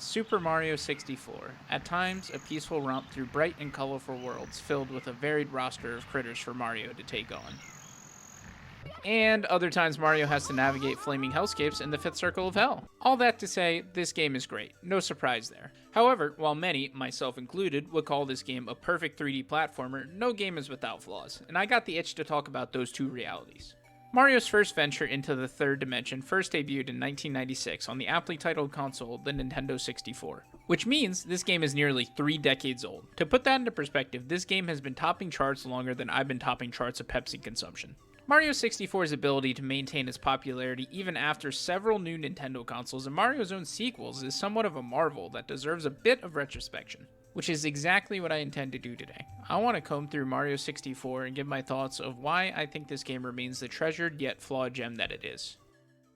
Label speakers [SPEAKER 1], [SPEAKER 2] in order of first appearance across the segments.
[SPEAKER 1] Super Mario 64. At times, a peaceful romp through bright and colorful worlds filled with a varied roster of critters for Mario to take on. And other times, Mario has to navigate flaming hellscapes in the fifth circle of hell. All that to say, this game is great. No surprise there. However, while many, myself included, would call this game a perfect 3D platformer, no game is without flaws, and I got the itch to talk about those two realities. Mario's first venture into the third dimension first debuted in 1996 on the aptly titled console, the Nintendo 64, which means this game is nearly 3 decades old. To put that into perspective, this game has been topping charts longer than I've been topping charts of Pepsi consumption. Mario 64's ability to maintain its popularity even after several new Nintendo consoles and Mario's own sequels is somewhat of a marvel that deserves a bit of retrospection, which is exactly what I intend to do today. I want to comb through Mario 64 and give my thoughts of why I think this game remains the treasured yet flawed gem that it is.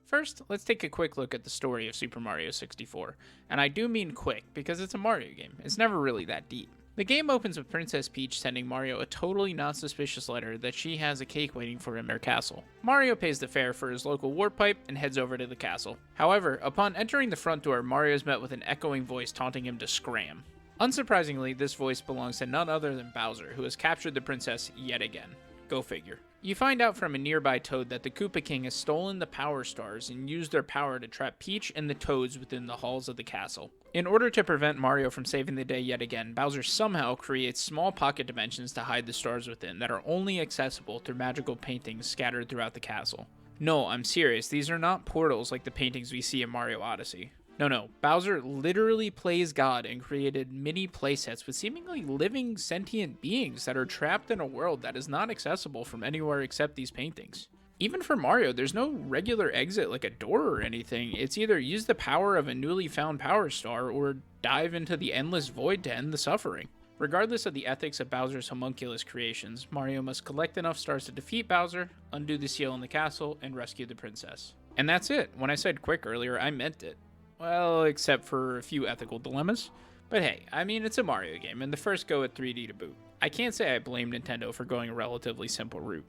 [SPEAKER 1] First, let's take a quick look at the story of Super Mario 64, and I do mean quick because it's a Mario game. It's never really that deep. The game opens with Princess Peach sending Mario a totally not suspicious letter that she has a cake waiting for him in her castle. Mario pays the fare for his local warp pipe and heads over to the castle. However, upon entering the front door, Mario is met with an echoing voice taunting him to scram. Unsurprisingly, this voice belongs to none other than Bowser, who has captured the princess yet again. Go figure. You find out from a nearby Toad that the Koopa King has stolen the Power Stars and used their power to trap Peach and the Toads within the halls of the castle. In order to prevent Mario from saving the day yet again, Bowser somehow creates small pocket dimensions to hide the stars within that are only accessible through magical paintings scattered throughout the castle. No, I'm serious, these are not portals like the paintings we see in Mario Odyssey. No, Bowser literally plays God and created mini playsets with seemingly living sentient beings that are trapped in a world that is not accessible from anywhere except these paintings. Even for Mario, there's no regular exit like a door or anything. It's either use the power of a newly found Power Star or dive into the endless void to end the suffering. Regardless of the ethics of Bowser's homunculus creations, Mario must collect enough stars to defeat Bowser, undo the seal in the castle, and rescue the princess. And that's it. When I said quick earlier, I meant it. Well, except for a few ethical dilemmas. But hey, I mean, it's a Mario game, and the first go at 3D to boot. I can't say I blame Nintendo for going a relatively simple route.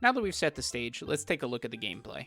[SPEAKER 1] Now that we've set the stage, let's take a look at the gameplay.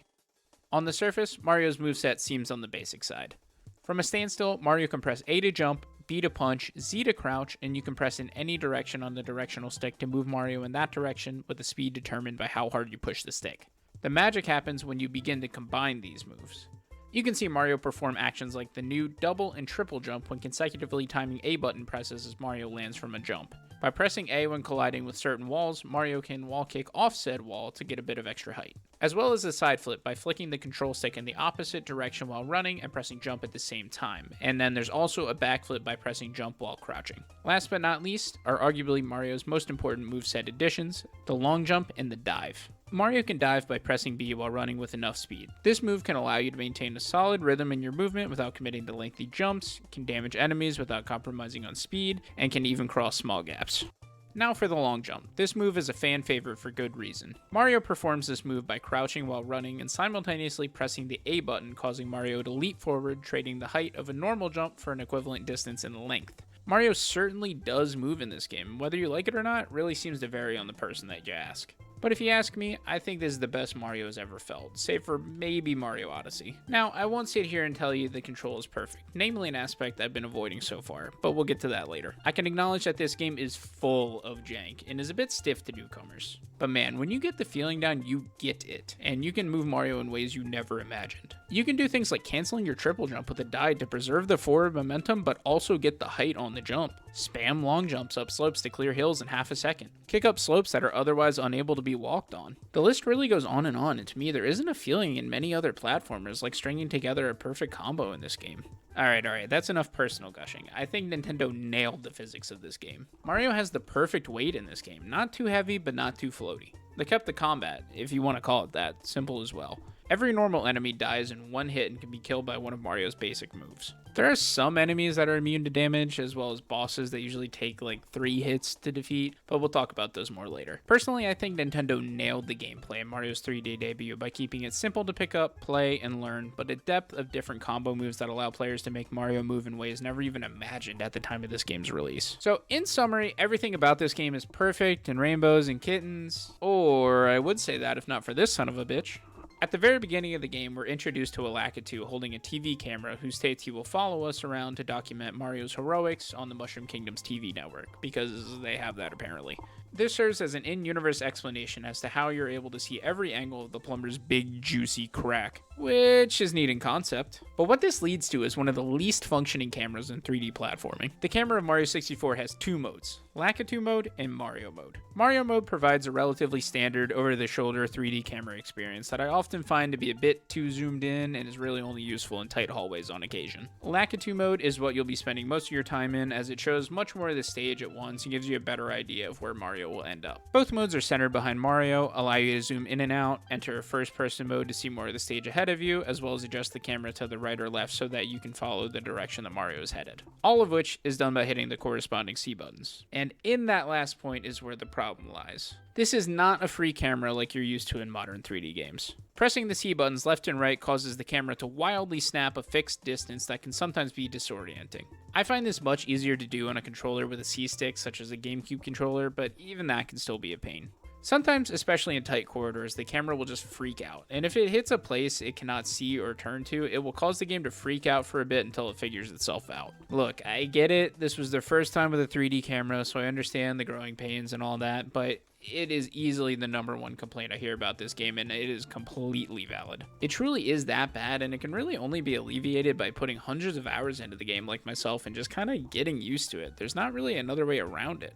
[SPEAKER 1] On the surface, Mario's moveset seems on the basic side. From a standstill, Mario can press A to jump, B to punch, Z to crouch, and you can press in any direction on the directional stick to move Mario in that direction with a speed determined by how hard you push the stick. The magic happens when you begin to combine these moves. You can see Mario perform actions like the new double and triple jump when consecutively timing A button presses as Mario lands from a jump. By pressing A when colliding with certain walls, Mario can wall kick off said wall to get a bit of extra height. As well as a side flip by flicking the control stick in the opposite direction while running and pressing jump at the same time. And then there's also a backflip by pressing jump while crouching. Last but not least are arguably Mario's most important moveset additions, the long jump and the dive. Mario can dive by pressing B while running with enough speed. This move can allow you to maintain a solid rhythm in your movement without committing to lengthy jumps, can damage enemies without compromising on speed, and can even cross small gaps. Now for the long jump. This move is a fan favorite for good reason. Mario performs this move by crouching while running and simultaneously pressing the A button, causing Mario to leap forward, trading the height of a normal jump for an equivalent distance in length. Mario certainly does move in this game. Whether you like it or not really seems to vary on the person that you ask. But if you ask me, I think this is the best Mario has ever felt, save for maybe Mario Odyssey. Now, I won't sit here and tell you the control is perfect, namely an aspect I've been avoiding so far, but we'll get to that later. I can acknowledge that this game is full of jank and is a bit stiff to newcomers. But man, when you get the feeling down, you get it, and you can move Mario in ways you never imagined. You can do things like canceling your triple jump with a die to preserve the forward momentum, but also get the height on the jump. Spam long jumps up slopes to clear hills in half a second. Kick up slopes that are otherwise unable to be walked on. The list really goes on, and to me, there isn't a feeling in many other platformers like stringing together a perfect combo in this game. Alright, that's enough personal gushing. I think Nintendo nailed the physics of this game. Mario has the perfect weight in this game, not too heavy, but not too floaty. They kept the combat, if you want to call it that, simple as well. Every normal enemy dies in one hit and can be killed by one of Mario's basic moves. There are some enemies that are immune to damage, as well as bosses that usually take like 3 hits to defeat, but we'll talk about those more later. Personally, I think Nintendo nailed the gameplay in Mario's 3D debut by keeping it simple to pick up, play, and learn, but a depth of different combo moves that allow players to make Mario move in ways never even imagined at the time of this game's release. So, in summary, everything about this game is perfect and rainbows and kittens, or I would say that if not for this son of a bitch. At the very beginning of the game, we're introduced to a Lakitu holding a TV camera who states he will follow us around to document Mario's heroics on the Mushroom Kingdom's TV network, because they have that apparently. This serves as an in-universe explanation as to how you're able to see every angle of the plumber's big, juicy crack, which is neat in concept. But what this leads to is one of the least functioning cameras in 3D platforming. The camera of Mario 64 has two modes, Lakitu mode and Mario mode. Mario mode provides a relatively standard, over-the-shoulder 3D camera experience that I often find to be a bit too zoomed in and is really only useful in tight hallways on occasion. Lakitu mode is what you'll be spending most of your time in, as it shows much more of the stage at once and gives you a better idea of where Mario will end up. Both modes are centered behind Mario, allow you to zoom in and out, enter first-person mode to see more of the stage ahead of you, as well as adjust the camera to the right or left so that you can follow the direction that Mario is headed. All of which is done by hitting the corresponding C buttons. And in that last point is where the problem lies. This is not a free camera like you're used to in modern 3D games. Pressing the C buttons left and right causes the camera to wildly snap a fixed distance that can sometimes be disorienting. I find this much easier to do on a controller with a C-stick such as a GameCube controller, but even that can still be a pain. Sometimes, especially in tight corridors, the camera will just freak out, and if it hits a place it cannot see or turn to, it will cause the game to freak out for a bit until it figures itself out. Look, I get it, this was their first time with a 3D camera, so I understand the growing pains and all that, but it is easily the #1 complaint I hear about this game, and it is completely valid. It truly is that bad, and it can really only be alleviated by putting hundreds of hours into the game like myself and just kind of getting used to it. There's not really another way around it.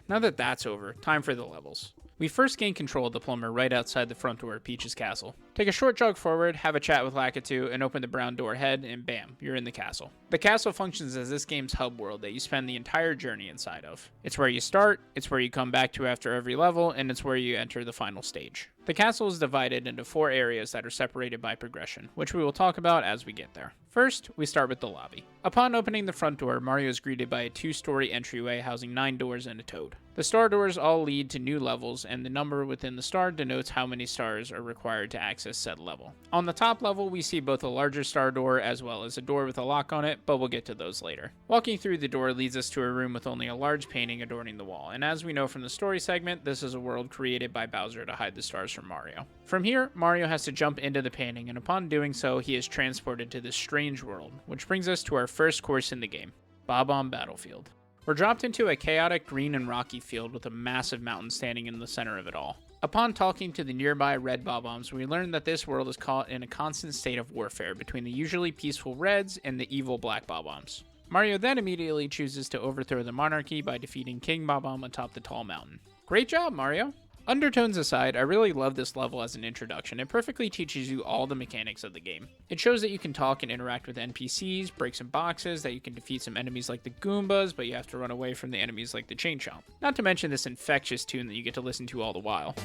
[SPEAKER 1] Now that that's over, time for the levels. We first gain control of the plumber right outside the front door of Peach's castle. Take a short jog forward, have a chat with Lakitu, and open the brown door ahead, and bam, you're in the castle. The castle functions as this game's hub world that you spend the entire journey inside of. It's where you start, it's where you come back to after every level, and it's where you enter the final stage. The castle is divided into 4 areas that are separated by progression, which we will talk about as we get there. First, we start with the lobby. Upon opening the front door, Mario is greeted by a 2-story entryway housing 9 doors and a toad. The star doors all lead to new levels, and the number within the star denotes how many stars are required to access said level. On the top level, we see both a larger star door as well as a door with a lock on it, but we'll get to those later. Walking through the door leads us to a room with only a large painting adorning the wall, and as we know from the story segment, this is a world created by Bowser to hide the stars from Mario. From here, Mario has to jump into the painting, and upon doing so, he is transported to this strange world, which brings us to our first course in the game, Bob-omb Battlefield. We're dropped into a chaotic green and rocky field with a massive mountain standing in the center of it all. Upon talking to the nearby red Bob-ombs, we learn that this world is caught in a constant state of warfare between the usually peaceful reds and the evil black Bob-ombs. Mario then immediately chooses to overthrow the monarchy by defeating King Bob-omb atop the tall mountain. Great job, Mario! Undertones aside, I really love this level as an introduction. It perfectly teaches you all the mechanics of the game. It shows that you can talk and interact with NPCs, break some boxes, that you can defeat some enemies like the Goombas, but you have to run away from the enemies like the Chain Chomp. Not to mention this infectious tune that you get to listen to all the while.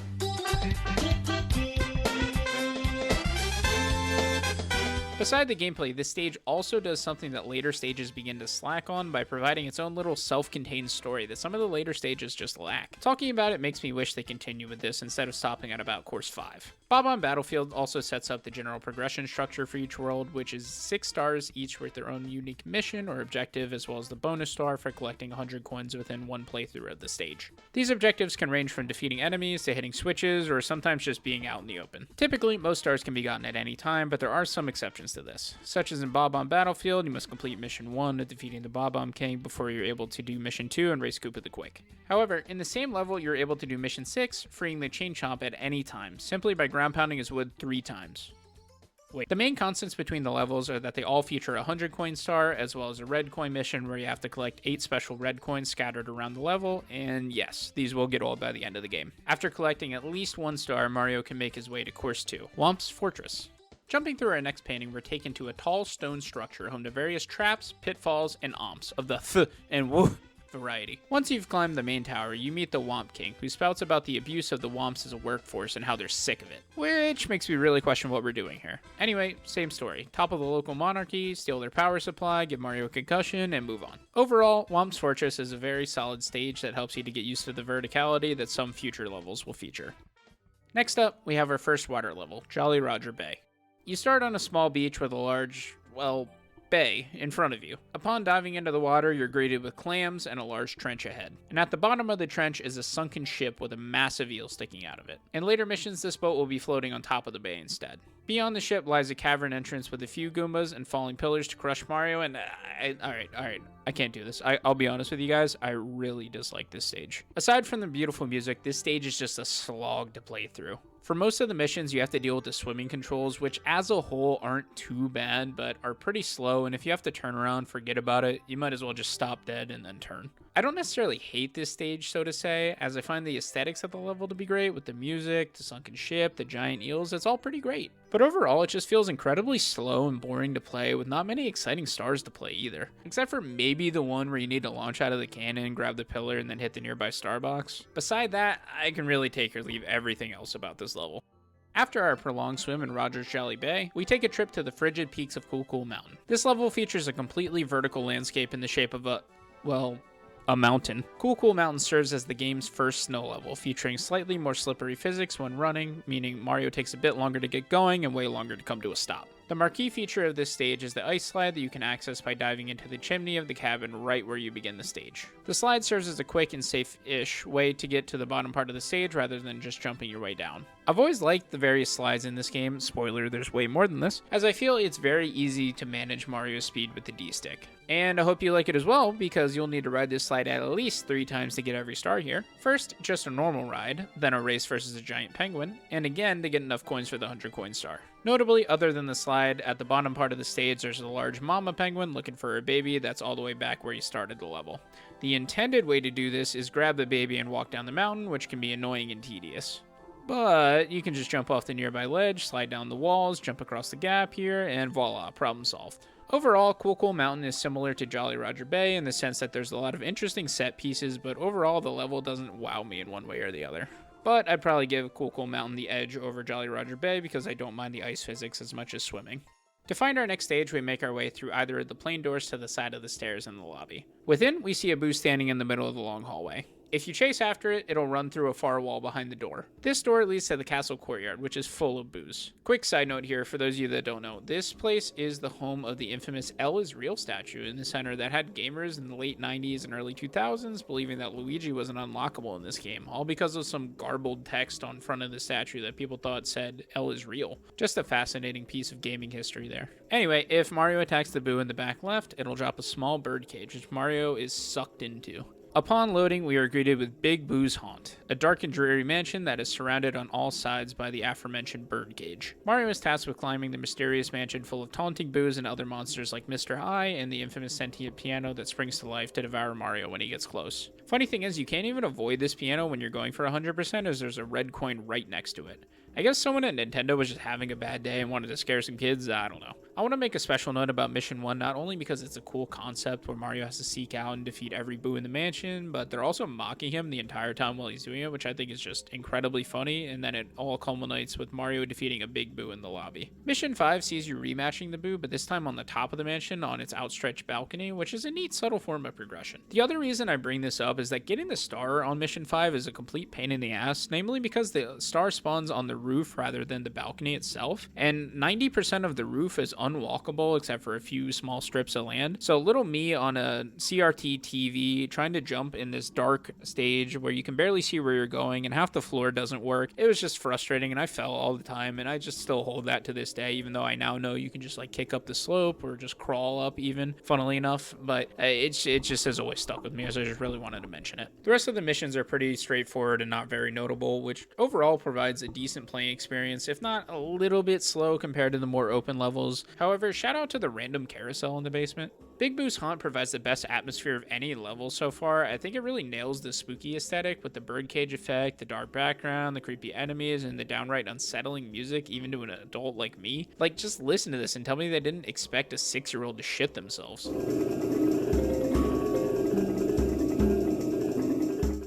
[SPEAKER 1] Beside the gameplay, this stage also does something that later stages begin to slack on by providing its own little self-contained story that some of the later stages just lack. Talking about it makes me wish they continue with this instead of stopping at about course 5. Bob-omb Battlefield also sets up the general progression structure for each world, which is 6 stars each with their own unique mission or objective, as well as the bonus star for collecting 100 coins within one playthrough of the stage. These objectives can range from defeating enemies to hitting switches, or sometimes just being out in the open. Typically, most stars can be gotten at any time, but there are some exceptions to this. Such as in Bob-omb Battlefield, you must complete Mission 1 of defeating the Bob-omb King before you're able to do Mission 2 and race Koopa the Quick. However, in the same level, you're able to do Mission 6, freeing the Chain Chomp at any time, simply by ground pounding his wood 3 times. Wait, the main constants between the levels are that they all feature a 100 coin star, as well as a red coin mission where you have to collect 8 special red coins scattered around the level, and yes, these will get old by the end of the game. After collecting at least 1 star, Mario can make his way to Course 2, Whomp's Fortress. Jumping through our next painting, we're taken to a tall stone structure home to various traps, pitfalls, and omps of the th and woof variety. Once you've climbed the main tower, you meet the Whomp King, who spouts about the abuse of the Whomps as a workforce and how they're sick of it. Which makes me really question what we're doing here. Anyway, same story. Topple the local monarchy, steal their power supply, give Mario a concussion, and move on. Overall, Whomp's Fortress is a very solid stage that helps you to get used to the verticality that some future levels will feature. Next up, we have our first water level, Jolly Roger Bay. You start on a small beach with a large, well, bay in front of you. Upon diving into the water, you're greeted with clams and a large trench ahead. And at the bottom of the trench is a sunken ship with a massive eel sticking out of it. In later missions, this boat will be floating on top of the bay instead. Beyond the ship lies a cavern entrance with a few Goombas and falling pillars to crush Mario, and alright, I can't do this. I'll be honest with you guys, I really dislike this stage. Aside from the beautiful music, this stage is just a slog to play through. For most of the missions, you have to deal with the swimming controls, which as a whole aren't too bad, but are pretty slow, and if you have to turn around, forget about it, you might as well just stop dead and then turn. I don't necessarily hate this stage, so to say, as I find the aesthetics of the level to be great, with the music, the sunken ship, the giant eels, it's all pretty great. But overall, it just feels incredibly slow and boring to play, with not many exciting stars to play either. Except for maybe the one where you need to launch out of the cannon, grab the pillar, and then hit the nearby star box. Beside that, I can really take or leave everything else about this level. After our prolonged swim in Roger's Jolly Bay, we take a trip to the frigid peaks of Cool Cool Mountain. This level features a completely vertical landscape in the shape of a mountain. Cool Cool Mountain serves as the game's first snow level, featuring slightly more slippery physics when running, meaning Mario takes a bit longer to get going and way longer to come to a stop. The marquee feature of this stage is the ice slide that you can access by diving into the chimney of the cabin right where you begin the stage. The slide serves as a quick and safe-ish way to get to the bottom part of the stage rather than just jumping your way down. I've always liked the various slides in this game, spoiler, there's way more than this, as I feel it's very easy to manage Mario's speed with the D-stick. And I hope you like it as well, because you'll need to ride this slide at least 3 times to get every star here. First, just a normal ride, then a race versus a giant penguin, and again to get enough coins for the 100 coin star. Notably, other than the slide, at the bottom part of the stage there's a large mama penguin looking for her baby that's all the way back where you started the level. The intended way to do this is grab the baby and walk down the mountain, which can be annoying and tedious. But you can just jump off the nearby ledge, slide down the walls, jump across the gap here, and voila, problem solved. Overall, Cool Cool Mountain is similar to Jolly Roger Bay in the sense that there's a lot of interesting set pieces, but overall the level doesn't wow me in one way or the other. But I'd probably give Cool Cool Mountain the edge over Jolly Roger Bay because I don't mind the ice physics as much as swimming. To find our next stage, we make our way through either of the plain doors to the side of the stairs in the lobby. Within, we see a Boo standing in the middle of the long hallway. If you chase after it, it'll run through a far wall behind the door. This door leads to the castle courtyard, which is full of boos. Quick side note here, for those of you that don't know, this place is the home of the infamous L is Real statue in the center that had gamers in the late 90s and early 2000s believing that Luigi wasn't unlockable in this game, all because of some garbled text on front of the statue that people thought said L is real. Just a fascinating piece of gaming history there. Anyway, if Mario attacks the Boo in the back left, it'll drop a small bird cage, which Mario is sucked into. Upon loading, we are greeted with Big Boo's Haunt, a dark and dreary mansion that is surrounded on all sides by the aforementioned birdcage. Mario is tasked with climbing the mysterious mansion full of taunting boos and other monsters like Mr. High and the infamous sentient piano that springs to life to devour Mario when he gets close. Funny thing is, you can't even avoid this piano when you're going for 100% as there's a red coin right next to it. I guess someone at Nintendo was just having a bad day and wanted to scare some kids, I don't know. I want to make a special note about Mission 1, not only because it's a cool concept where Mario has to seek out and defeat every Boo in the mansion, but they're also mocking him the entire time while he's doing it, which I think is just incredibly funny, and then it all culminates with Mario defeating a big Boo in the lobby. Mission 5 sees you rematching the Boo, but this time on the top of the mansion on its outstretched balcony, which is a neat subtle form of progression. The other reason I bring this up is that getting the star on Mission 5 is a complete pain in the ass, namely because the star spawns on the roof rather than the balcony itself, and 90% of the roof is unwalkable except for a few small strips of land. So little me on a CRT TV trying to jump in this dark stage where you can barely see where you're going and half the floor doesn't work. It was just frustrating and I fell all the time, and I just still hold that to this day, even though I now know you can just like kick up the slope or just crawl up even, funnily enough, but it just has always stuck with me, so I just really wanted to mention it. The rest of the missions are pretty straightforward and not very notable, which overall provides a decent playing experience, if not a little bit slow compared to the more open levels. However, shout out to the random carousel in the basement. Big Boo's Haunt provides the best atmosphere of any level so far. I think it really nails the spooky aesthetic with the birdcage effect, the dark background, the creepy enemies, and the downright unsettling music, even to an adult like me. Like, just listen to this and tell me they didn't expect a 6-year-old to shit themselves.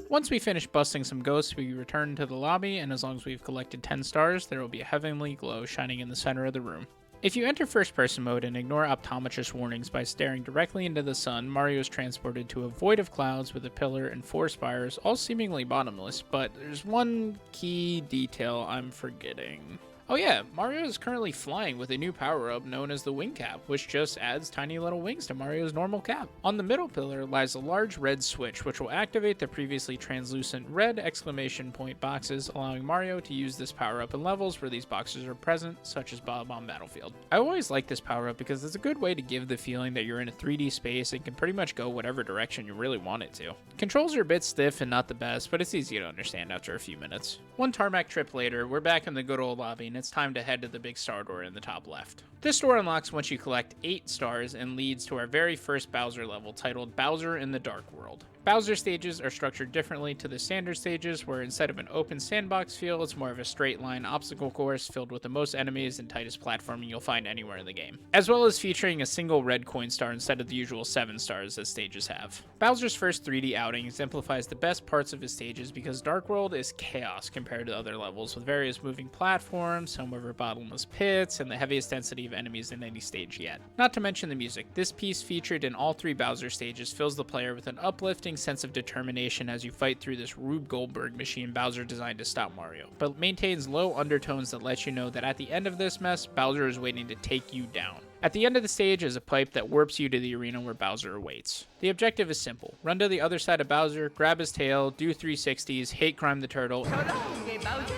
[SPEAKER 1] Once we finish busting some ghosts, we return to the lobby, and as long as we've collected 10 stars, there will be a heavenly glow shining in the center of the room. If you enter first-person mode and ignore optometrist warnings by staring directly into the sun, Mario is transported to a void of clouds with a pillar and 4 spires, all seemingly bottomless, but there's one key detail I'm forgetting. Oh yeah, Mario is currently flying with a new power-up known as the wing cap, which just adds tiny little wings to Mario's normal cap. On the middle pillar lies a large red switch, which will activate the previously translucent red exclamation point boxes, allowing Mario to use this power-up in levels where these boxes are present, such as Bob on Battlefield. I always like this power-up because it's a good way to give the feeling that you're in a 3D space and can pretty much go whatever direction you really want it to. Controls are a bit stiff and not the best, but it's easy to understand after a few minutes. One tarmac trip later, we're back in the good old lobby, and it's time to head to the big star door in the top left. This door unlocks once you collect 8 stars and leads to our very first Bowser level, titled Bowser in the Dark World. Bowser stages are structured differently to the standard stages, where instead of an open sandbox feel, it's more of a straight line obstacle course filled with the most enemies and tightest platforming you'll find anywhere in the game, as well as featuring a single red coin star instead of the usual 7 stars that stages have. Bowser's first 3D outing exemplifies the best parts of his stages because Dark World is chaos compared to other levels, with various moving platforms, some over bottomless pits, and the heaviest density of enemies in any stage yet. Not to mention the music. This piece, featured in all 3 Bowser stages, fills the player with an uplifting sense of determination as you fight through this Rube Goldberg machine Bowser designed to stop Mario, but maintains low undertones that let you know that at the end of this mess, Bowser is waiting to take you down. At the end of the stage is a pipe that warps you to the arena where Bowser awaits. The objective is simple. Run to the other side of Bowser, grab his tail, do 360s, hate crime the turtle,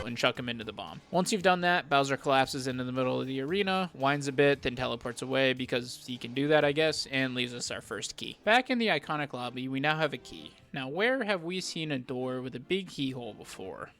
[SPEAKER 1] and chuck him into the bomb. Once you've done that, Bowser collapses into the middle of the arena, whines a bit, then teleports away because he can do that, I guess, and leaves us our first key. Back in the iconic lobby, we now have a key. Now, where have we seen a door with a big keyhole before?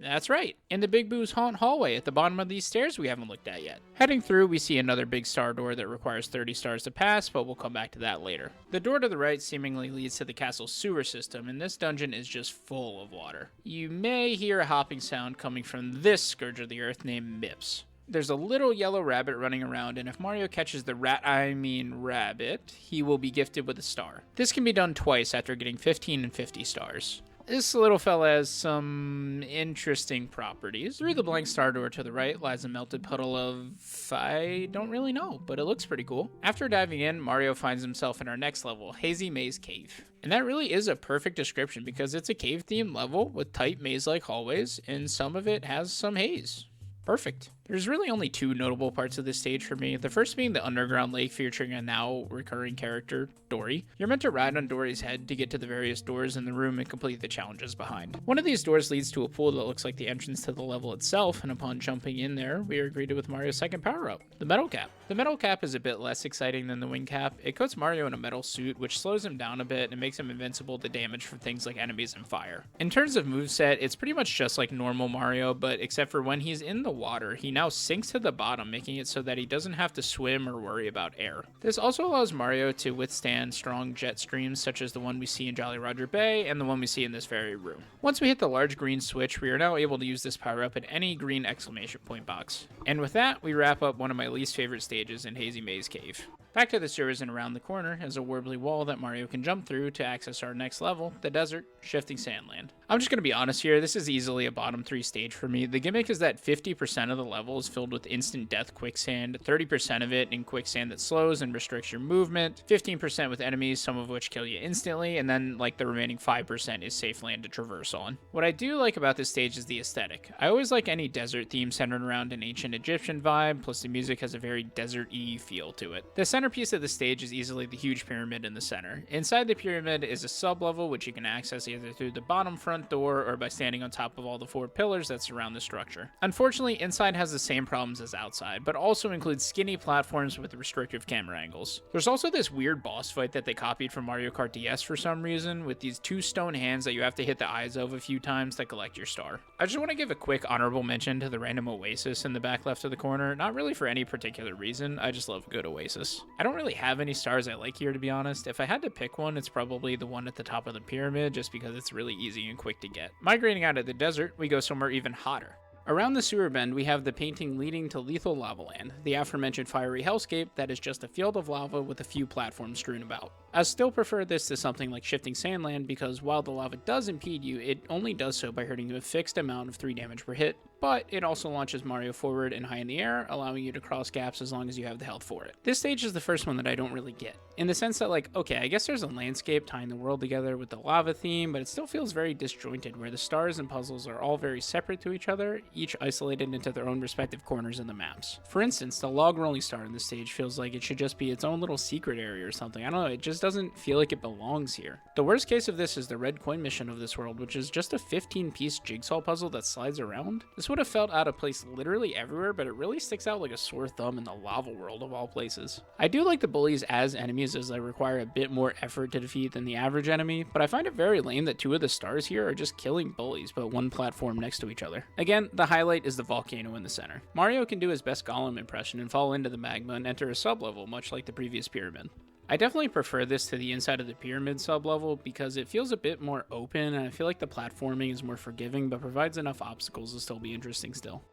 [SPEAKER 1] That's right, in the Big Boo's Haunt hallway at the bottom of these stairs we haven't looked at yet. Heading through, we see another big star door that requires 30 stars to pass, but we'll come back to that later. The door to the right seemingly leads to the castle's sewer system, and this dungeon is just full of water. You may hear a hopping sound coming from this Scourge of the Earth named Mips. There's a little yellow rabbit running around, and if Mario catches the rabbit, he will be gifted with a star. This can be done twice after getting 15 and 50 stars. This little fella has some interesting properties. Through the blank star door to the right lies a melted puddle of... I don't really know, but it looks pretty cool. After diving in, Mario finds himself in our next level, Hazy Maze Cave. And that really is a perfect description because it's a cave-themed level with tight maze-like hallways, and some of it has some haze. Perfect. There's really only 2 notable parts of this stage for me, the first being the underground lake featuring a now recurring character, Dory. You're meant to ride on Dory's head to get to the various doors in the room and complete the challenges behind. One of these doors leads to a pool that looks like the entrance to the level itself, and upon jumping in there, we are greeted with Mario's second power-up, the metal cap. The metal cap is a bit less exciting than the wing cap. It coats Mario in a metal suit, which slows him down a bit and makes him invincible to damage from things like enemies and fire. In terms of moveset, it's pretty much just like normal Mario, but except for when he's in the water, he now sinks to the bottom, making it so that he doesn't have to swim or worry about air. This also allows Mario to withstand strong jet streams such as the one we see in Jolly Roger Bay and the one we see in this very room. Once we hit the large green switch, we are now able to use this power-up at any green exclamation point box. And with that, we wrap up one of my least favorite stages in Hazy Maze Cave. Back to the sewers and around the corner is a warbly wall that Mario can jump through to access our next level, the desert, Shifting Sandland. I'm just going to be honest here, this is easily a bottom 3 stage for me. The gimmick is that 50% of the level is filled with instant death quicksand, 30% of it in quicksand that slows and restricts your movement, 15% with enemies, some of which kill you instantly, and then like the remaining 5% is safe land to traverse on. What I do like about this stage is the aesthetic. I always like any desert theme centered around an ancient Egyptian vibe, plus the music has a very desert-y feel to it. The centerpiece of the stage is easily the huge pyramid in the center. Inside the pyramid is a sub-level which you can access either through the bottom front door or by standing on top of all the 4 pillars that surround the structure. Unfortunately, inside has the same problems as outside, but also includes skinny platforms with restrictive camera angles. There's also this weird boss fight that they copied from Mario Kart DS for some reason, with these 2 stone hands that you have to hit the eyes of a few times to collect your star. I just want to give a quick honorable mention to the random oasis in the back left of the corner, not really for any particular reason, I just love a good oasis. I don't really have any stars I like here, to be honest. If I had to pick one, it's probably the one at the top of the pyramid, just because it's really easy and quick to get. Migrating out of the desert, we go somewhere even hotter. Around the sewer bend, we have the painting leading to Lethal Lava Land, the aforementioned fiery hellscape that is just a field of lava with a few platforms strewn about. I still prefer this to something like Shifting Sandland because while the lava does impede you, it only does so by hurting you a fixed amount of 3 damage per hit, but it also launches Mario forward and high in the air, allowing you to cross gaps as long as you have the health for it. This stage is the first one that I don't really get, in the sense that like, okay, I guess there's a landscape tying the world together with the lava theme, but it still feels very disjointed where the stars and puzzles are all very separate to each other, each isolated into their own respective corners in the maps. For instance, the log rolling star in this stage feels like it should just be its own little secret area or something. I don't know, it just doesn't feel like it belongs here. The worst case of this is the red coin mission of this world, which is just a 15-piece jigsaw puzzle that slides around. This would have felt out of place literally everywhere, but it really sticks out like a sore thumb in the lava world of all places. I do like the bullies as enemies as they require a bit more effort to defeat than the average enemy, but I find it very lame that 2 of the stars here are just killing bullies but one platform next to each other. Again, the highlight is the volcano in the center. Mario can do his best Gollum impression and fall into the magma and enter a sub-level much like the previous pyramid. I definitely prefer this to the inside of the pyramid sub-level because it feels a bit more open and I feel like the platforming is more forgiving but provides enough obstacles to still be interesting still.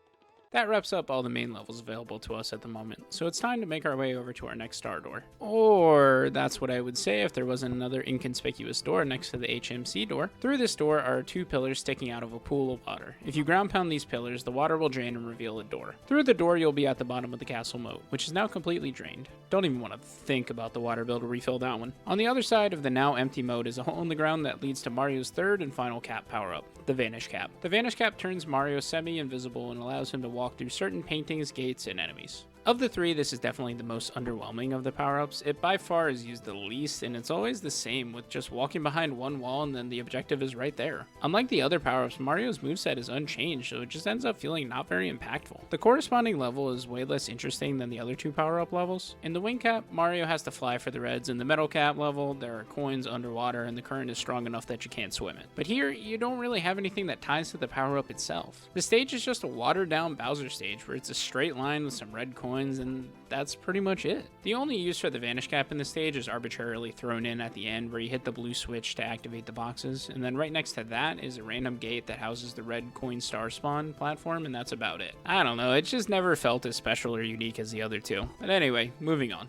[SPEAKER 1] That wraps up all the main levels available to us at the moment, so it's time to make our way over to our next star door. Or that's what I would say if there wasn't another inconspicuous door next to the HMC door. Through this door are 2 pillars sticking out of a pool of water. If you ground pound these pillars, the water will drain and reveal a door. Through the door you'll be at the bottom of the castle moat, which is now completely drained. Don't even want to think about the water bill to refill that one. On the other side of the now empty moat is a hole in the ground that leads to Mario's third and final cap power-up, the Vanish Cap. The Vanish Cap turns Mario semi-invisible and allows him to walk through certain paintings, gates, and enemies. Of the 3, this is definitely the most underwhelming of the power-ups. It by far is used the least, and it's always the same, with just walking behind one wall and then the objective is right there. Unlike the other power-ups, Mario's moveset is unchanged, so it just ends up feeling not very impactful. The corresponding level is way less interesting than the other 2 power-up levels. In the Wing Cap, Mario has to fly for the reds. In the Metal Cap level, there are coins underwater and the current is strong enough that you can't swim it. But here, you don't really have anything that ties to the power-up itself. The stage is just a watered-down Bowser stage where it's a straight line with some red coins, and that's pretty much it. The only use for the Vanish Cap in this stage is arbitrarily thrown in at the end where you hit the blue switch to activate the boxes, and then right next to that is a random gate that houses the red coin star spawn platform, and that's about it. I don't know, it just never felt as special or unique as the other 2. But anyway, moving on.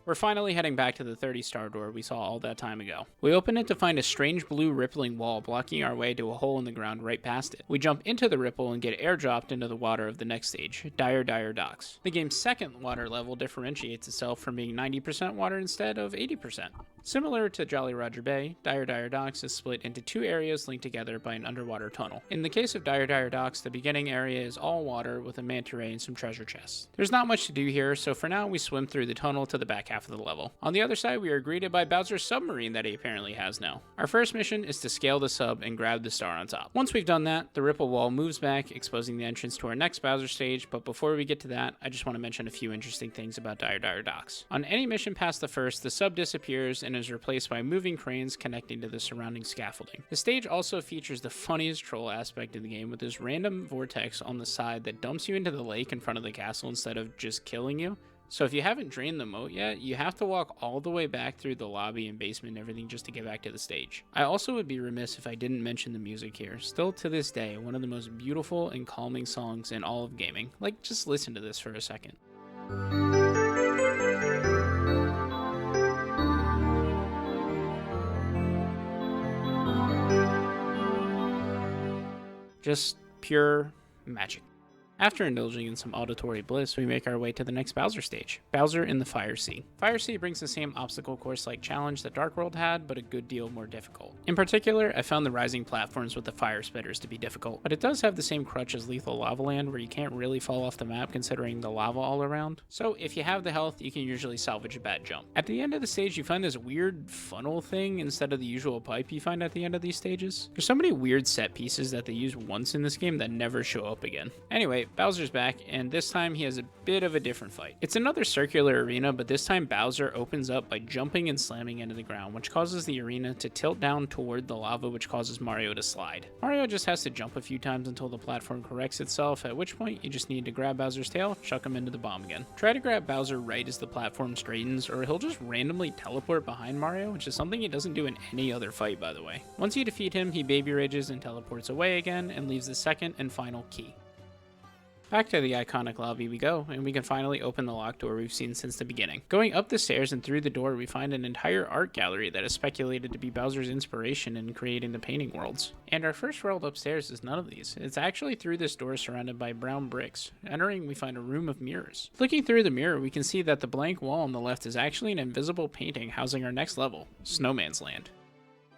[SPEAKER 1] We're finally heading back to the 30-star door we saw all that time ago. We open it to find a strange blue rippling wall blocking our way to a hole in the ground right past it. We jump into the ripple and get airdropped into the water of the next stage, Dire Docks. The game's second water level differentiates itself from being 90% water instead of 80%. Similar to Jolly Roger Bay, Dire Docks is split into 2 areas linked together by an underwater tunnel. In the case of Dire Docks, the beginning area is all water with a manta ray and some treasure chests. There's not much to do here, so for now we swim through the tunnel to the back half of the level. On the other side, we are greeted by Bowser's submarine that he apparently has now. Our first mission is to scale the sub and grab the star on top. Once we've done that, the ripple wall moves back, exposing the entrance to our next Bowser stage, but before we get to that, I just want to mention a few interesting things about Dire Docks. On any mission past the first, the sub disappears and is replaced by moving cranes connecting to the surrounding scaffolding. The stage also features the funniest troll aspect of the game with this random vortex on the side that dumps you into the lake in front of the castle instead of just killing you. So if you haven't drained the moat yet, you have to walk all the way back through the lobby and basement and everything just to get back to the stage. I also would be remiss if I didn't mention the music here. Still to this day, one of the most beautiful and calming songs in all of gaming. Like, just listen to this for a second. Just pure magic. After indulging in some auditory bliss, we make our way to the next Bowser stage, Bowser in the Fire Sea. Fire Sea brings the same obstacle course-like challenge that Dark World had, but a good deal more difficult. In particular, I found the rising platforms with the fire spitters to be difficult, but it does have the same crutch as Lethal Lava Land where you can't really fall off the map considering the lava all around. So if you have the health, you can usually salvage a bad jump. At the end of the stage, you find this weird funnel thing instead of the usual pipe you find at the end of these stages. There's so many weird set pieces that they use once in this game that never show up again. Anyway, Bowser's back, and this time he has a bit of a different fight. It's another circular arena, but this time Bowser opens up by jumping and slamming into the ground, which causes the arena to tilt down toward the lava, which causes Mario to slide. Mario just has to jump a few times until the platform corrects itself, at which point you just need to grab Bowser's tail, chuck him into the bomb again. Try to grab Bowser right as the platform straightens, or he'll just randomly teleport behind Mario, which is something he doesn't do in any other fight, by the way. Once you defeat him, he baby rages and teleports away again, and leaves the second and final key. Back to the iconic lobby we go, and we can finally open the locked door we've seen since the beginning. Going up the stairs and through the door, we find an entire art gallery that is speculated to be Bowser's inspiration in creating the painting worlds. And our first world upstairs is none of these. It's actually through this door surrounded by brown bricks. Entering, we find a room of mirrors. Looking through the mirror, we can see that the blank wall on the left is actually an invisible painting housing our next level, Snowman's Land.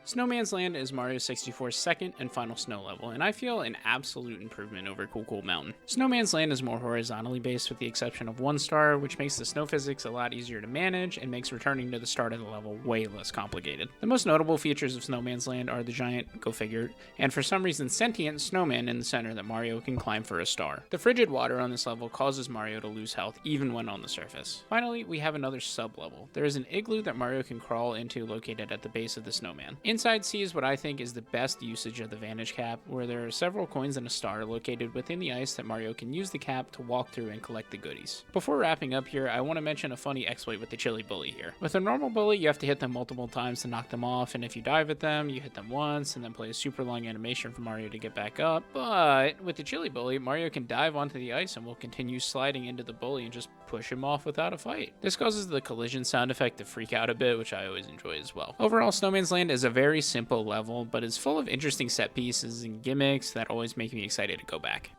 [SPEAKER 1] Snowman's Land is Mario 64's second and final snow level, and I feel an absolute improvement over Cool Cool Mountain. Snowman's Land is more horizontally based with the exception of one star, which makes the snow physics a lot easier to manage and makes returning to the start of the level way less complicated. The most notable features of Snowman's Land are the giant, go figure, and for some reason sentient snowman in the center that Mario can climb for a star. The frigid water on this level causes Mario to lose health even when on the surface. Finally, we have another sub-level. There is an igloo that Mario can crawl into located at the base of the snowman. Inside C is what I think is the best usage of the vantage cap, where there are several coins and a star located within the ice that Mario can use the cap to walk through and collect the goodies. Before wrapping up here, I want to mention a funny exploit with the chili bully here. With a normal bully, you have to hit them multiple times to knock them off, and if you dive at them, you hit them once, and then play a super long animation for Mario to get back up. But with the chili bully, Mario can dive onto the ice and will continue sliding into the bully and just push him off without a fight. This causes the collision sound effect to freak out a bit, which I always enjoy as well. Overall, Snowman's Land is a very simple level, but is full of interesting set pieces and gimmicks that always make me excited to go back.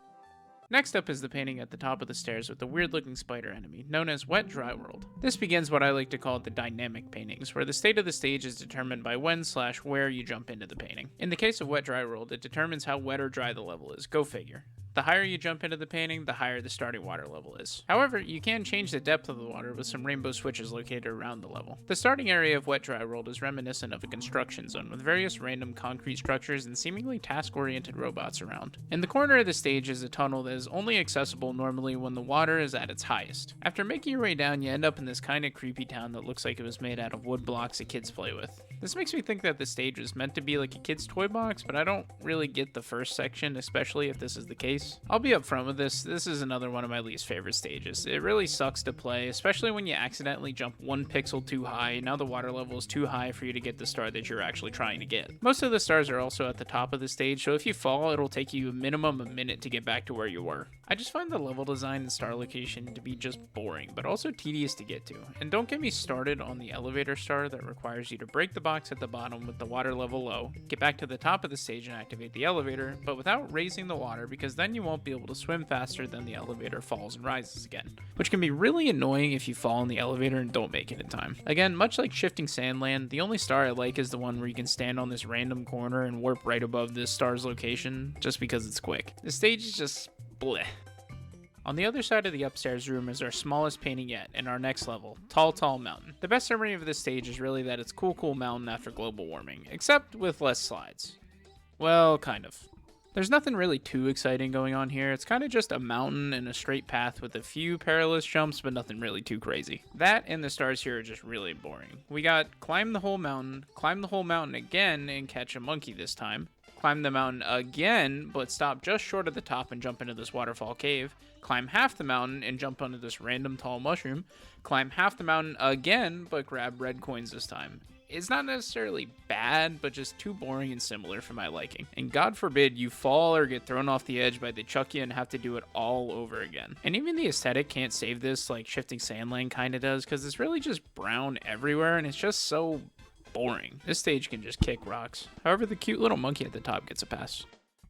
[SPEAKER 1] Next up is the painting at the top of the stairs with the weird looking spider enemy, known as Wet Dry World. This begins what I like to call the dynamic paintings, where the state of the stage is determined by when/where you jump into the painting. In the case of Wet Dry World, it determines how wet or dry the level is, go figure. The higher you jump into the painting, the higher the starting water level is. However, you can change the depth of the water with some rainbow switches located around the level. The starting area of Wet Dry World is reminiscent of a construction zone with various random concrete structures and seemingly task-oriented robots around. In the corner of the stage is a tunnel that is only accessible normally when the water is at its highest. After making your way down, you end up in this kind of creepy town that looks like it was made out of wood blocks that kids play with. This makes me think that the stage was meant to be like a kid's toy box, but I don't really get the first section, especially if this is the case. I'll be upfront with this is another one of my least favorite stages. It really sucks to play, especially when you accidentally jump 1 pixel too high. Now the water level is too high for you to get the star that you're actually trying to get. Most of the stars are also at the top of the stage, so if you fall, it'll take you a minimum a minute to get back to where you were. I just find the level design and star location to be just boring, but also tedious to get to. And don't get me started on the elevator star that requires you to break the box at the bottom with the water level low, get back to the top of the stage and activate the elevator, but without raising the water, because then you won't be able to swim faster than the elevator falls and rises again, which can be really annoying if you fall in the elevator and don't make it in time. Again, much like Shifting Sandland, the only star I like is the one where you can stand on this random corner and warp right above this star's location, just because it's quick. The stage is just bleh. On the other side of the upstairs room is our smallest painting yet, in our next level, Tall Tall Mountain. The best summary of this stage is really that it's Cool Cool Mountain after global warming, except with less slides. Well, kind of. There's nothing really too exciting going on here. It's kind of just a mountain and a straight path with a few perilous jumps, but nothing really too crazy. That and the stars here are just really boring. We got climb the whole mountain again and catch a monkey this time. Climb the mountain again, but stop just short of the top and jump into this waterfall cave. Climb half the mountain and jump onto this random tall mushroom. Climb half the mountain again, but grab red coins this time. It's not necessarily bad, but just too boring and similar for my liking. And God forbid you fall or get thrown off the edge by the chuck you and have to do it all over again. And even the aesthetic can't save this like Shifting Sandland kind of does, because it's really just brown everywhere and it's just so boring. This stage can just kick rocks. However, the cute little monkey at the top gets a pass.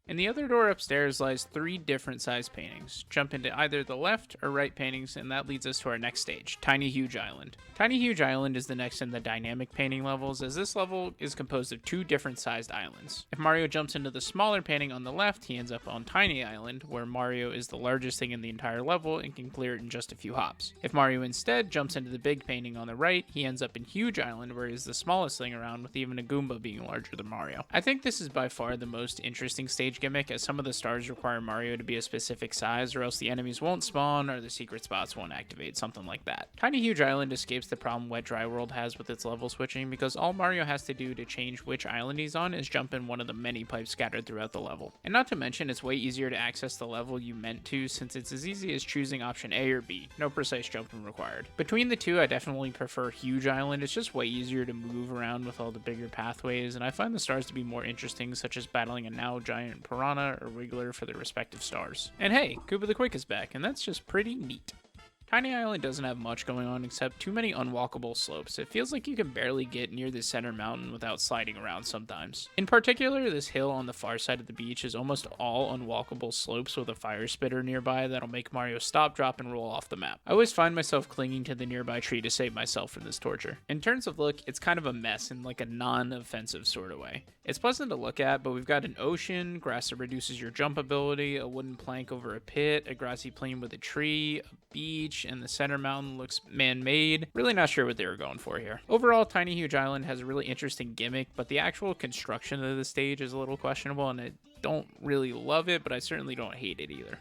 [SPEAKER 1] In the other door upstairs lies 3 different sized paintings. Jump into either the left or right paintings, and that leads us to our next stage, Tiny Huge Island. Tiny Huge Island is the next in the dynamic painting levels, as this level is composed of 2 different sized islands. If Mario jumps into the smaller painting on the left, he ends up on Tiny Island, where Mario is the largest thing in the entire level and can clear it in just a few hops. If Mario instead jumps into the big painting on the right, he ends up in Huge Island, where he is the smallest thing around, with even a Goomba being larger than Mario. I think this is by far the most interesting stage gimmick, as some of the stars require Mario to be a specific size, or else the enemies won't spawn or the secret spots won't activate, something like that. Tiny Huge Island escapes the problem Wet Dry World has with its level switching, because all Mario has to do to change which island he's on is jump in one of the many pipes scattered throughout the level. And not to mention, it's way easier to access the level you meant to, since it's as easy as choosing option A or B, no precise jumping required. Between the two, I definitely prefer Huge Island. It's just way easier to move around with all the bigger pathways, and I find the stars to be more interesting, such as battling a now giant Piranha or Wiggler for their respective stars. And hey, Koopa the Quick is back, and that's just pretty neat. Tiny Island doesn't have much going on except too many unwalkable slopes. It feels like you can barely get near the center mountain without sliding around sometimes. In particular, this hill on the far side of the beach is almost all unwalkable slopes with a fire spitter nearby that'll make Mario stop, drop, and roll off the map. I always find myself clinging to the nearby tree to save myself from this torture. In terms of look, it's kind of a mess in like a non-offensive sort of way. It's pleasant to look at, but we've got an ocean, grass that reduces your jump ability, a wooden plank over a pit, a grassy plain with a tree, a beach, and the center mountain looks man-made. Really not sure what they were going for here. Overall, Tiny Huge Island has a really interesting gimmick, but the actual construction of the stage is a little questionable, and I don't really love it, but I certainly don't hate it either.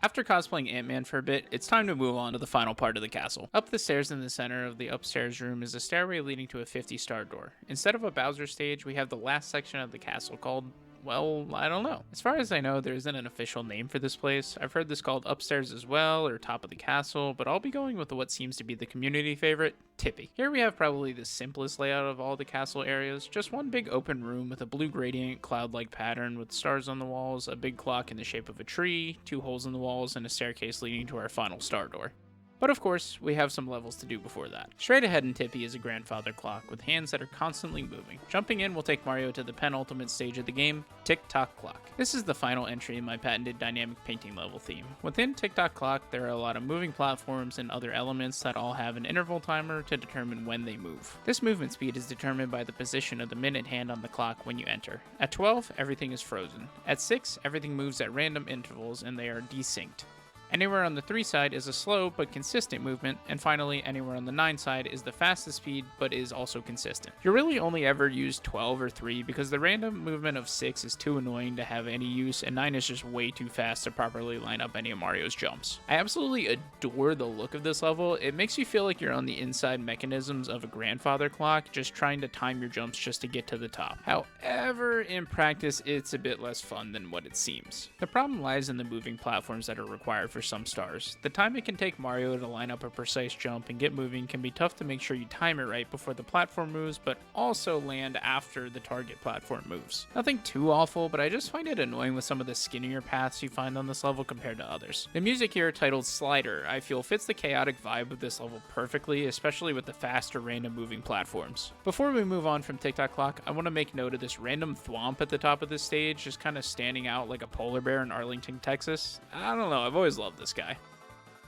[SPEAKER 1] After cosplaying Ant-Man for a bit, it's time to move on to the final part of the castle. Up the stairs in the center of the upstairs room is a stairway leading to a 50-star door. Instead of a Bowser stage, we have the last section of the castle called, well, I don't know. As far as I know, there isn't an official name for this place. I've heard this called Upstairs as well, or Top of the Castle, but I'll be going with what seems to be the community favorite, Tippy. Here we have probably the simplest layout of all the castle areas, just one big open room with a blue gradient, cloud-like pattern with stars on the walls, a big clock in the shape of a tree, 2 holes in the walls, and a staircase leading to our final star door. But of course, we have some levels to do before that. Straight ahead in Tippy is a grandfather clock with hands that are constantly moving. Jumping in will take Mario to the penultimate stage of the game, Tick-Tock Clock. This is the final entry in my patented dynamic painting level theme. Within Tick-Tock Clock, there are a lot of moving platforms and other elements that all have an interval timer to determine when they move. This movement speed is determined by the position of the minute hand on the clock when you enter. At 12, everything is frozen. At 6, everything moves at random intervals and they are desynced. Anywhere on the 3 side is a slow but consistent movement, and finally anywhere on the 9 side is the fastest speed but is also consistent. You really only ever use 12 or 3 because the random movement of 6 is too annoying to have any use, and 9 is just way too fast to properly line up any of Mario's jumps. I absolutely adore the look of this level. It makes you feel like you're on the inside mechanisms of a grandfather clock, just trying to time your jumps just to get to the top. However, in practice, it's a bit less fun than what it seems. The problem lies in the moving platforms that are required for some stars. The time it can take Mario to line up a precise jump and get moving can be tough to make sure you time it right before the platform moves, but also land after the target platform moves. Nothing too awful, but I just find it annoying with some of the skinnier paths you find on this level compared to others. The music here, titled Slider, I feel fits the chaotic vibe of this level perfectly, especially with the faster random moving platforms. Before we move on from Tick-Tock Clock, I want to make note of this random thwomp at the top of this stage, just kind of standing out like a polar bear in Arlington, Texas. I don't know, I've always loved this guy.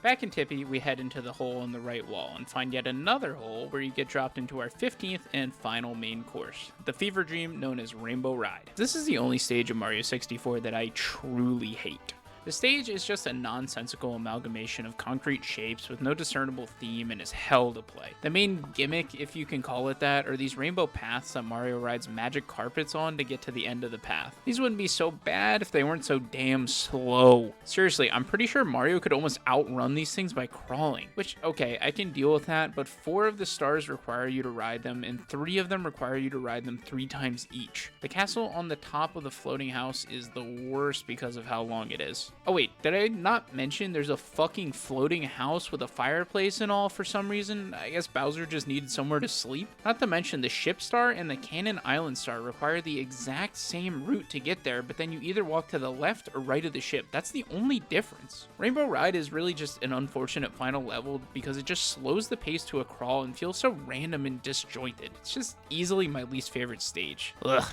[SPEAKER 1] Back in Tippy, we head into the hole in the right wall and find yet another hole where you get dropped into our 15th and final main course, the fever dream known as Rainbow Ride. This is the only stage of Mario 64 that I truly hate. The stage is just a nonsensical amalgamation of concrete shapes with no discernible theme and is hell to play. The main gimmick, if you can call it that, are these rainbow paths that Mario rides magic carpets on to get to the end of the path. These wouldn't be so bad if they weren't so damn slow. Seriously, I'm pretty sure Mario could almost outrun these things by crawling. Which, okay, I can deal with that, but 4 of the stars require you to ride them, and 3 of them require you to ride them 3 times each. The castle on the top of the floating house is the worst because of how long it is. Oh wait, did I not mention there's a fucking floating house with a fireplace and all for some reason? I guess Bowser just needed somewhere to sleep? Not to mention the ship star and the Cannon Island star require the exact same route to get there, but then you either walk to the left or right of the ship. That's the only difference. Rainbow Ride is really just an unfortunate final level because it just slows the pace to a crawl and feels so random and disjointed. It's just easily my least favorite stage. Ugh.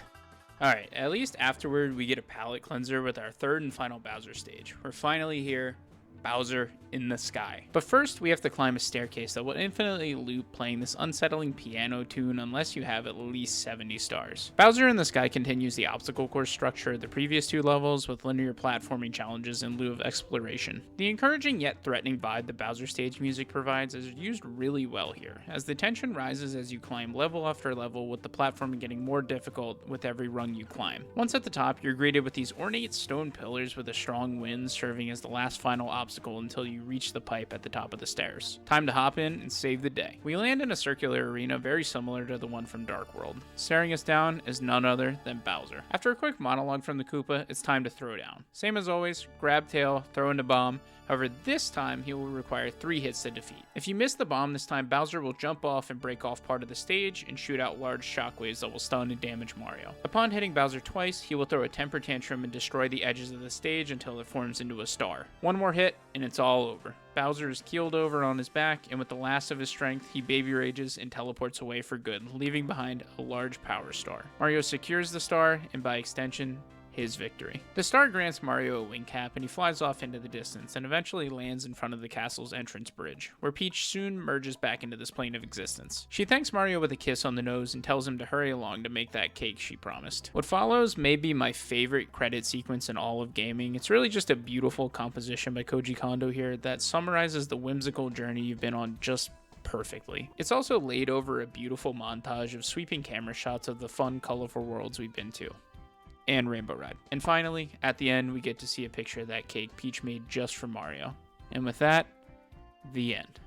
[SPEAKER 1] Alright, at least afterward we get a palate cleanser with our 3rd and final Bowser stage. We're finally here, Bowser in the sky. But first, we have to climb a staircase that will infinitely loop playing this unsettling piano tune unless you have at least 70 stars. Bowser in the Sky continues the obstacle course structure of the previous 2 levels with linear platforming challenges in lieu of exploration. The encouraging yet threatening vibe the Bowser stage music provides is used really well here, as the tension rises as you climb level after level, with the platforming getting more difficult with every rung you climb. Once at the top, you're greeted with these ornate stone pillars with a strong wind serving as the last final obstacle obstacle until you reach the pipe at the top of the stairs. Time to hop in and save the day. We land in a circular arena very similar to the one from Dark World. Staring us down is none other than Bowser. After a quick monologue from the Koopa, it's time to throw down. Same as always, grab tail, throw in the bomb. However, this time he will require 3 hits to defeat. If you miss the bomb this time, Bowser will jump off and break off part of the stage and shoot out large shockwaves that will stun and damage Mario. Upon hitting Bowser twice, he will throw a temper tantrum and destroy the edges of the stage until it forms into a star. One more hit and it's all over. Bowser is keeled over on his back, and with the last of his strength, he baby rages and teleports away for good, leaving behind a large power star. Mario secures the star, and by extension, his victory. The star grants Mario a wing cap, and he flies off into the distance and eventually lands in front of the castle's entrance bridge, where Peach soon merges back into this plane of existence. She thanks Mario with a kiss on the nose and tells him to hurry along to make that cake she promised. What follows may be my favorite credit sequence in all of gaming. It's really just a beautiful composition by Koji Kondo here that summarizes the whimsical journey you've been on just perfectly. It's also laid over a beautiful montage of sweeping camera shots of the fun, colorful worlds we've been to. And Rainbow Ride. And finally, at the end, we get to see a picture of that cake Peach made just for Mario. And with that, the end.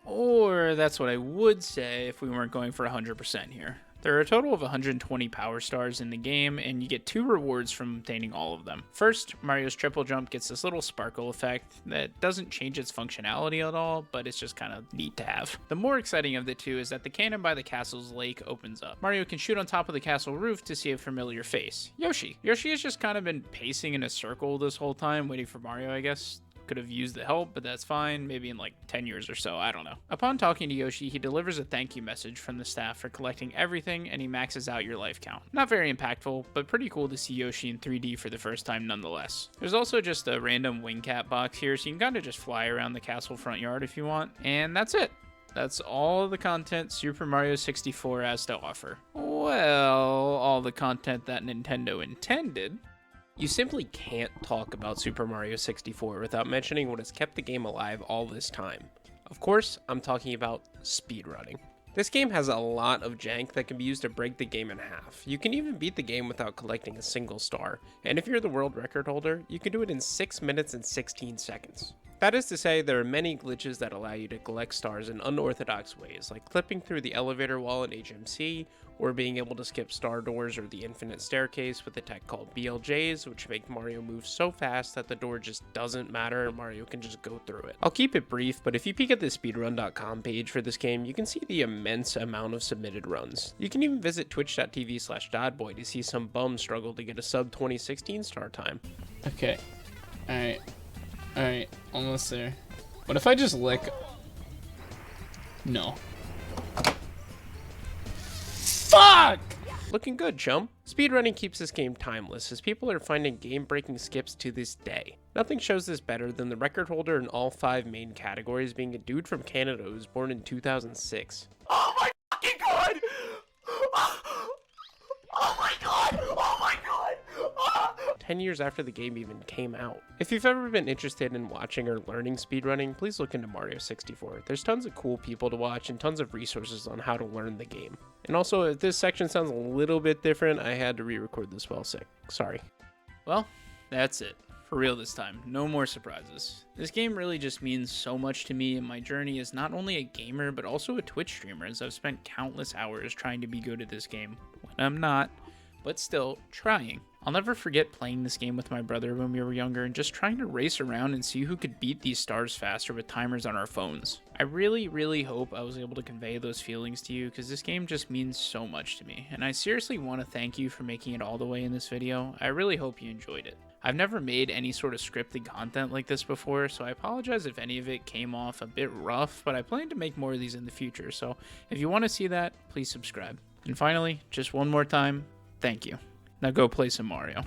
[SPEAKER 1] Or that's what I would say if we weren't going for 100% here. There are a total of 120 power stars in the game, and you get 2 rewards from obtaining all of them. First, Mario's triple jump gets this little sparkle effect that doesn't change its functionality at all, but it's just kind of neat to have. The more exciting of the 2 is that the cannon by the castle's lake opens up. Mario can shoot on top of the castle roof to see a familiar face, Yoshi. Yoshi has just kind of been pacing in a circle this whole time, waiting for Mario, I guess. Could have used the help, but that's fine, maybe in like 10 years or so, I don't know. Upon talking to Yoshi, he delivers a thank you message from the staff for collecting everything, and he maxes out your life count. Not very impactful, but pretty cool to see Yoshi in 3D for the first time nonetheless. There's also just a random wing cap box here, so you can kind of just fly around the castle front yard if you want, and that's it. That's all of the content Super Mario 64 has to offer. Well, all the content that Nintendo intended.
[SPEAKER 2] You simply can't talk about Super Mario 64 without mentioning what has kept the game alive all this time. Of course, I'm talking about speedrunning. This game has a lot of jank that can be used to break the game in half. You can even beat the game without collecting a single star, and if you're the world record holder, you can do it in 6 minutes and 16 seconds. That is to say, there are many glitches that allow you to collect stars in unorthodox ways, like clipping through the elevator wall in HMC, or being able to skip star doors or the infinite staircase with a tech called BLJs, which make Mario move so fast that the door just doesn't matter and Mario can just go through it. I'll keep it brief, but if you peek at the speedrun.com page for this game, you can see the immense amount of submitted runs. You can even visit twitch.tv/Doddboy to see some bums struggle to get a sub 2016 star time.
[SPEAKER 3] Okay. Alright, almost there. What if I just lick? No. Fuck!
[SPEAKER 2] Looking good, chum. Speedrunning keeps this game timeless, as people are finding game-breaking skips to this day. Nothing shows this better than the record holder in all 5 main categories being a dude from Canada who was born in 2006.
[SPEAKER 4] Oh my fucking god! Oh my god! Oh my god!
[SPEAKER 2] 10 years after the game even came out. If you've ever been interested in watching or learning speedrunning, please look into Mario 64. There's tons of cool people to watch and tons of resources on how to learn the game. And also, if this section sounds a little bit different, I had to re-record this while sick. Sorry.
[SPEAKER 1] Well, that's it. For real this time. No more surprises. This game really just means so much to me, and my journey as not only a gamer, but also a Twitch streamer, as I've spent countless hours trying to be good at this game, when I'm not, but still trying. I'll never forget playing this game with my brother when we were younger and just trying to race around and see who could beat these stars faster with timers on our phones. I really hope I was able to convey those feelings to you, because this game just means so much to me, and I seriously want to thank you for making it all the way in this video. I really hope you enjoyed it. I've never made any sort of scripted content like this before, so I apologize if any of it came off a bit rough, but I plan to make more of these in the future, so if you want to see that, please subscribe. And finally, just one more time, thank you. Now go play some Mario.